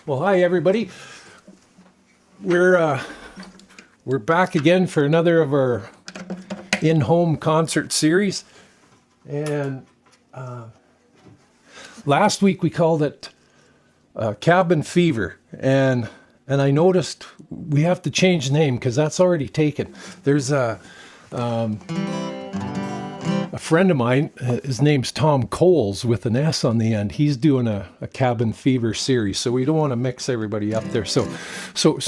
Well, hi everybody. We're back again for another of our in-home concert series, and last week we called it Cabin Fever, and I noticed we have to change the name because that's already taken. There's a friend of mine, his name's Tom Coles with an S on the end. He's doing a Cabin Fever series, so we don't want to mix everybody up there. So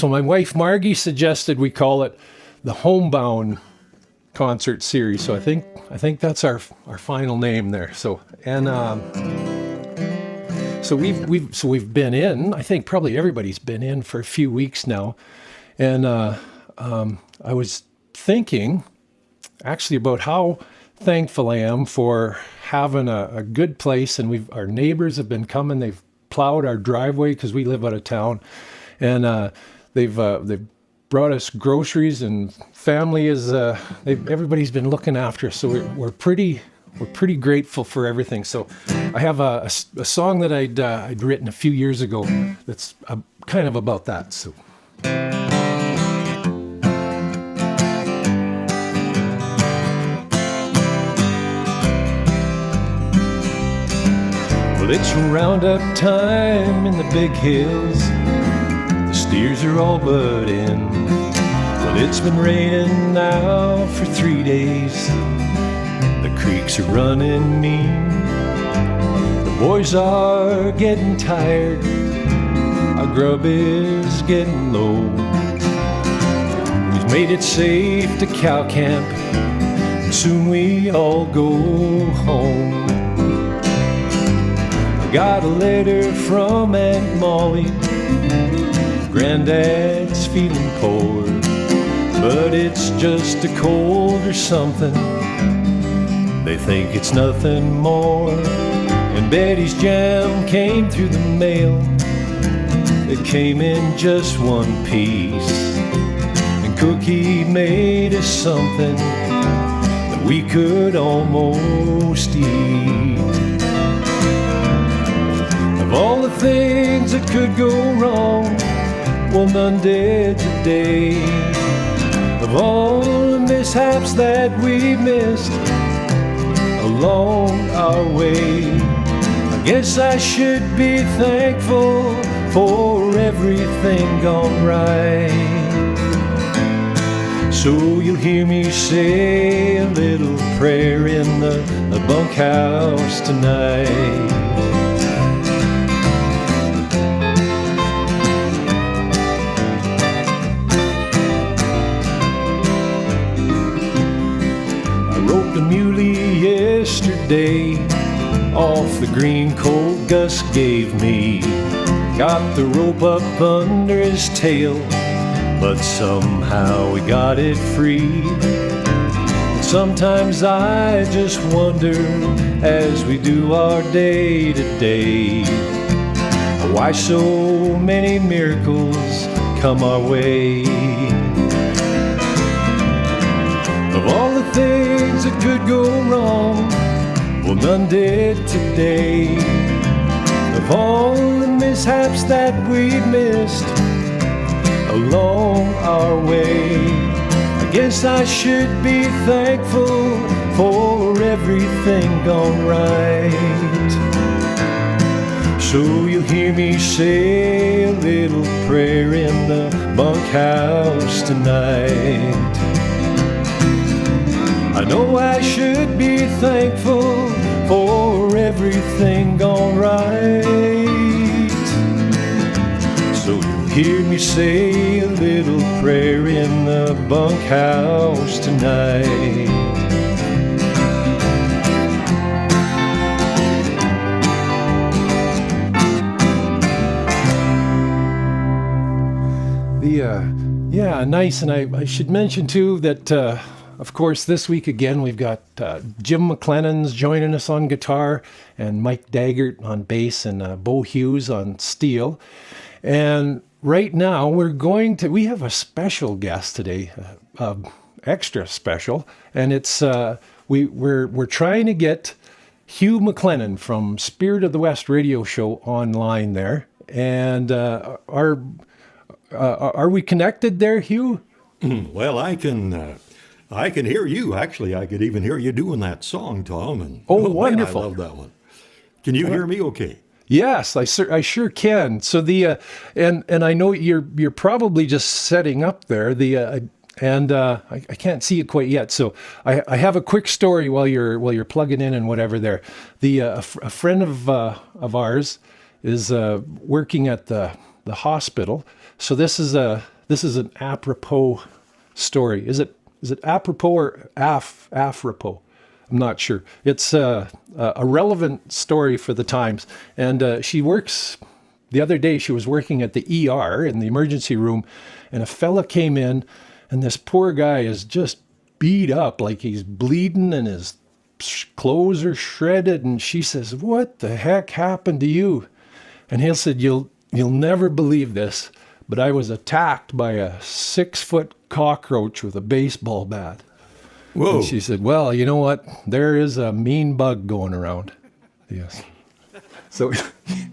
my wife Margie suggested we call it the Homebound concert series. So I think that's our final name there. So we've been in. I think probably everybody's been in for a few weeks now, and I was thinking actually about how thankful I am for having a good place, and our neighbors have been coming. They've plowed our driveway because we live out of town, and they've brought us groceries, and family is everybody's been looking after us. So we're pretty grateful for everything. So I have a song that I'd written a few years ago that's kind of about that. So. Well, it's roundup time in the big hills. The steers are all but in. Well, it's been raining now for 3 days. The creeks are running mean. The boys are getting tired. Our grub is getting low. We've made it safe to cow camp, and soon we all go home. Got a letter from Aunt Molly. Granddad's feeling poor, but it's just a cold or something. They think it's nothing more. And Betty's jam came through the mail. It came in just one piece. And Cookie made us something that we could almost eat. Of all the things that could go wrong, well, none did today. Of all the mishaps that we missed along our way, I guess I should be thankful for everything gone right. So you'll hear me say a little prayer in the bunkhouse tonight. Yesterday, off the green colt Gus gave me. Got the rope up under his tail, but somehow we got it free. And sometimes I just wonder, as we do our day to day, why so many miracles come our way. Of all the things that could go wrong, well, none did today. Of all the mishaps that we missed along our way, I guess I should be thankful for everything gone right. So you'll hear me say a little prayer in the bunkhouse tonight. I know I should be thankful for everything gone right. So you'll hear me say a little prayer in the bunkhouse tonight. Yeah, nice. And I should mention too that of course, this week again, we've got Jim McLennan's joining us on guitar, and Mike Dygert on bass, and Beau Hughes on steel. And right now, we have a special guest today, extra special, and it's we're trying to get Hugh McLennan from Spirit of the West radio show online there, And are we connected there, Hugh? Well, I can hear you. Actually, I could even hear you doing that song, Tom. And Oh, wonderful. Man, I love that one. Can you hear me okay? Yes, I sure can. So and I know you're probably just setting up there. I can't see it quite yet. So I have a quick story while you're plugging in and whatever there. A friend of ours is working at the hospital. So this is an apropos story. Is it apropos or apropos? I'm not sure. It's a relevant story for the times. And she works, the other day she was working at the ER in the emergency room, and a fella came in, and this poor guy is just beat up, like he's bleeding and his clothes are shredded. And she says, "What the heck happened to you?" And he said, You'll never believe this, but I was attacked by a 6-foot cockroach with a baseball bat. Whoa. And she said, "Well, you know what? There is a mean bug going around." Yes. So,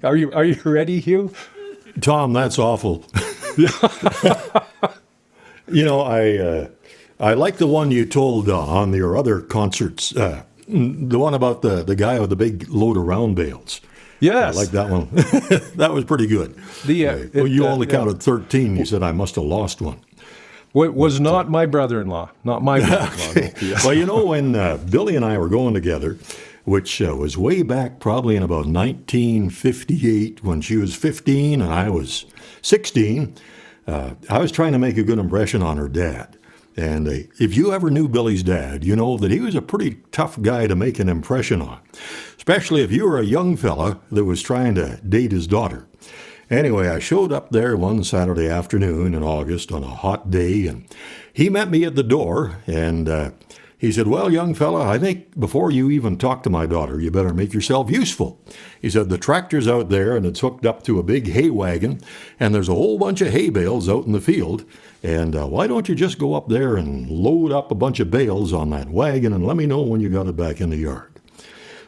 are you ready, Hugh? Tom, that's awful. I like the one you told on your other concerts, the one about the guy with the big load of round bales. Yes. I like that one. That was pretty good. You only counted 13. You said I must have lost one. Well, it was not my brother-in-law. Not my brother-in-law. Okay. No. Well, when Billy and I were going together, which was way back probably in about 1958 when she was 15 and I was 16, I was trying to make a good impression on her dad. And if you ever knew Billy's dad, you know that he was a pretty tough guy to make an impression on, especially if you were a young fella that was trying to date his daughter. Anyway, I showed up there one Saturday afternoon in August on a hot day, and he met me at the door, and he said, "Well, young fella, I think before you even talk to my daughter, you better make yourself useful." He said, "The tractor's out there, and it's hooked up to a big hay wagon, and there's a whole bunch of hay bales out in the field, and why don't you just go up there and load up a bunch of bales on that wagon and let me know when you got it back in the yard?"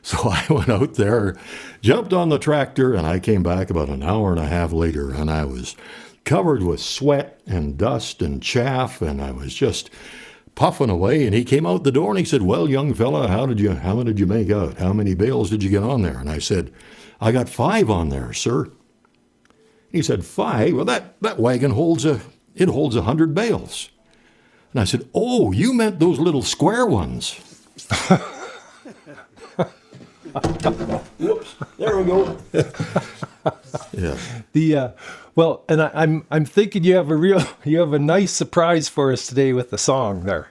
So I went out there, jumped on the tractor, and I came back about an hour and a half later, and I was covered with sweat and dust and chaff, and I was just puffing away. And he came out the door and he said, "Well, young fella, how many did you make out? How many bales did you get on there?" And I said, "I got 5 on there, sir." He said, "5? Well, that wagon holds 100 bales." And I said, "Oh, you meant those little square ones." Whoops! There we go. Yeah. Well, and I'm thinking you have a nice surprise for us today with the song there.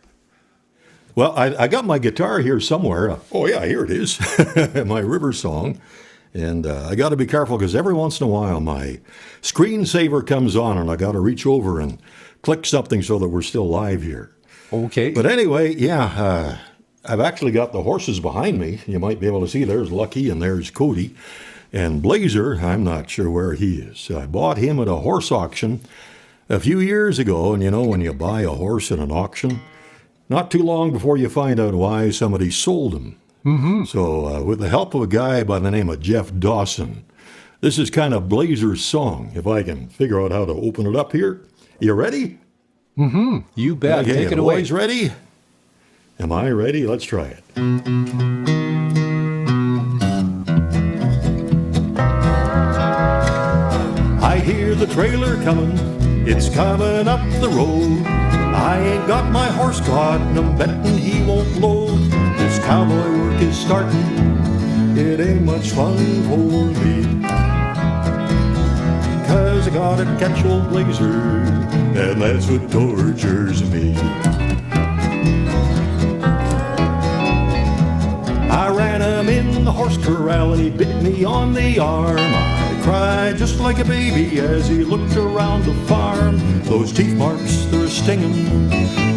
Well, I got my guitar here somewhere. Oh yeah, here it is, my river song. And I got to be careful because every once in a while my screensaver comes on and I got to reach over and click something so that we're still live here. Okay. But anyway, yeah. I've actually got the horses behind me. You might be able to see there's Lucky and there's Cody. And Blazer, I'm not sure where he is. I bought him at a horse auction a few years ago. And when you buy a horse at an auction, not too long before you find out why somebody sold him. Mm-hmm. So with the help of a guy by the name of Jeff Dawson, this is kind of Blazer's song. If I can figure out how to open it up here. You ready? Mm-hmm. You bet. Okay, Take it away. Boys ready? Am I ready? Let's try it. I hear the trailer coming, it's coming up the road. I ain't got my horse caught, and I'm betting he won't load. This cowboy work is starting, it ain't much fun for me. 'Cause I gotta catch old Blazer, and that's what tortures me. I ran him in the horse corral and he bit me on the arm. I cried just like a baby as he looked around the farm. Those teeth marks, they're stinging,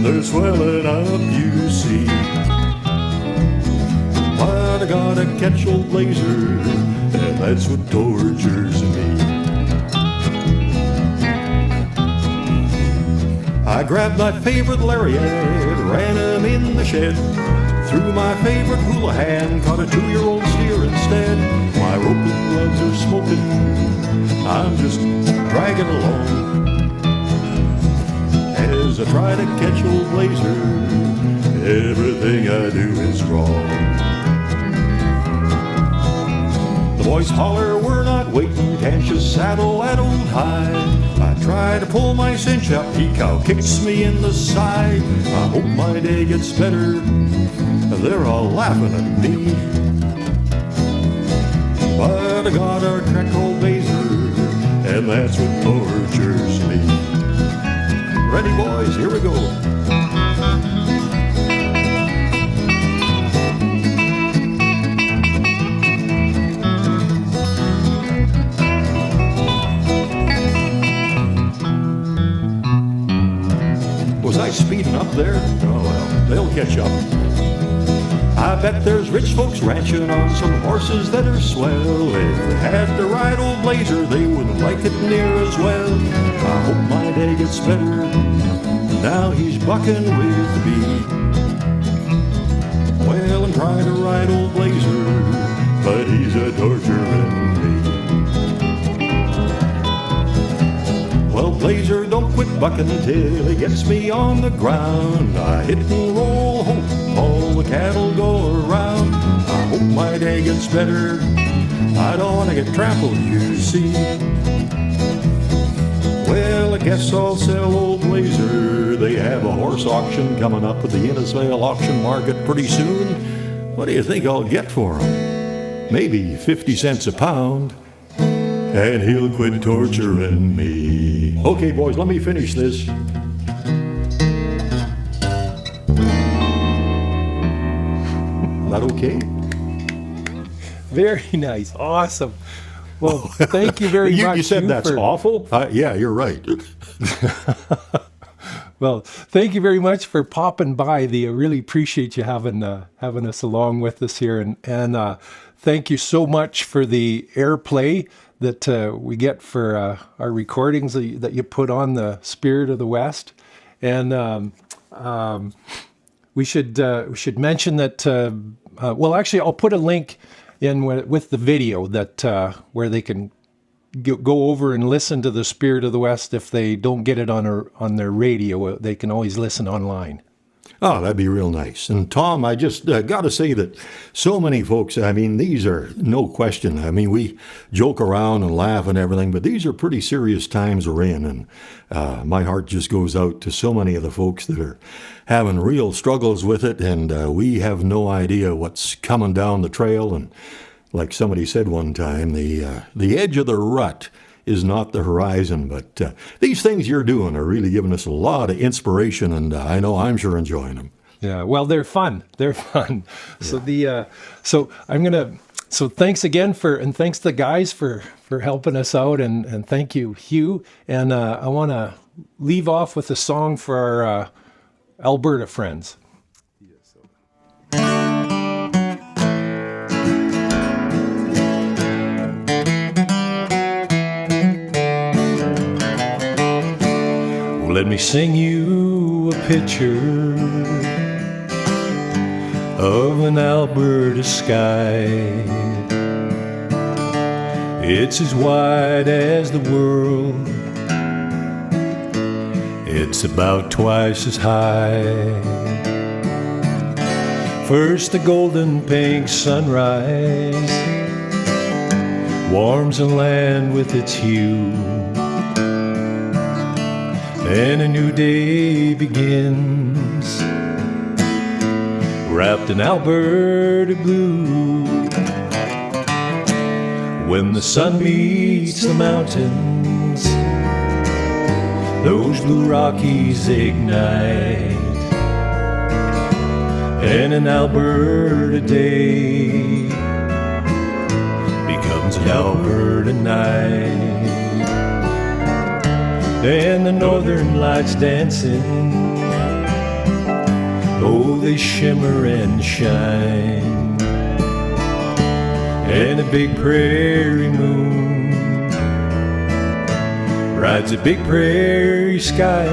they're swelling up, you see. But I gotta catch old Blazer, and that's what tortures me. I grabbed my favorite lariat, ran him in the shed. Threw my favorite hula hand, caught a 2-year-old steer instead. My My rope and gloves are smoking, I'm just dragging along. As I try to catch old Blazer, everything I do is wrong. The boys holler, we're not waiting, can't you saddle that old hide? I try to pull my cinch up, he cow kicks me in the side. I hope my day gets better, they're all laughing at me. But I got our track old Blazer, and that's what tortures me. Ready, boys, here we go. Was I speeding up there? Oh well, they'll catch up. I bet there's rich folks ranching on some horses that are swell. If they had to ride old Blazer, they wouldn't like it near as well. I hope my day gets better, now he's bucking with me. Well, I'm trying to ride old Blazer, but he's a torturing me. Well, Blazer, don't quit bucking till he gets me on the ground. I hit and roll, hope all the cattle go around. I hope my day gets better, I don't want to get trampled, you see. Well, I guess I'll sell old Blazer. They have a horse auction coming up at the Innisfail auction market pretty soon. What do you think I'll get for him? Maybe 50 cents a pound, and he'll quit torturing me. Okay, boys, let me finish this. That okay? Very nice. Awesome. Well, thank you very much. You said that's awful? Yeah, you're right. Well, thank you very much for popping by. I really appreciate you having us along with us here. And thank you so much for the airplay that we get for our recordings that you put on the Spirit of the West. And we should mention that, well, actually, I'll put a link in with the video that where they can go over and listen to the Spirit of the West. If they don't get it on their radio, they can always listen online. Oh, that'd be real nice. And Tom, I just got to say that so many folks, I mean, these are no question. I mean, we joke around and laugh and everything, but these are pretty serious times we're in. And my heart just goes out to so many of the folks that are having real struggles with it. And we have no idea what's coming down the trail. And like somebody said one time, the edge of the rut is not the horizon, but these things you're doing are really giving us a lot of inspiration, and I know I'm sure enjoying them. Yeah, well, they're fun. They're fun. Yeah. So so thanks again and thanks to the guys for helping us out, and thank you, Hugh. And I want to leave off with a song for our Alberta friends. Let me sing you a picture of an Alberta sky. It's as wide as the world. It's about twice as high. First the golden pink sunrise warms the land with its hue. Then a new day begins, wrapped in Alberta blue. When the sun meets the mountains, those blue Rockies ignite, and an Alberta day becomes an Alberta night. And the northern lights dancing, oh, they shimmer and shine. And a big prairie moon rides a big prairie sky.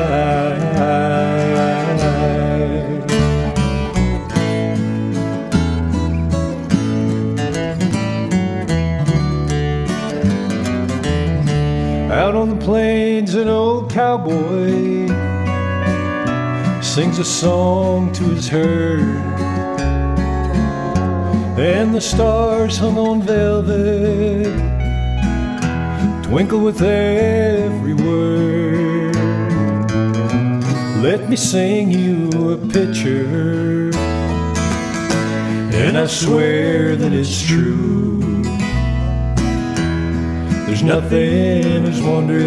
Out on the plains, an old cowboy sings a song to his herd, and the stars hung on velvet twinkle with every word. Let me sing you a picture, and I swear that it's true. There's nothing as wondrous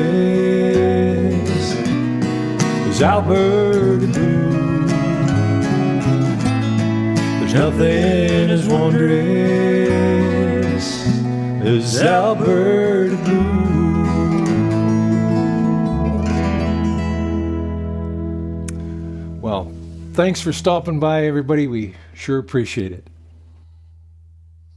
as Alberta blue. There's nothing as wondrous as Alberta blue. Well, thanks for stopping by, everybody. We sure appreciate it.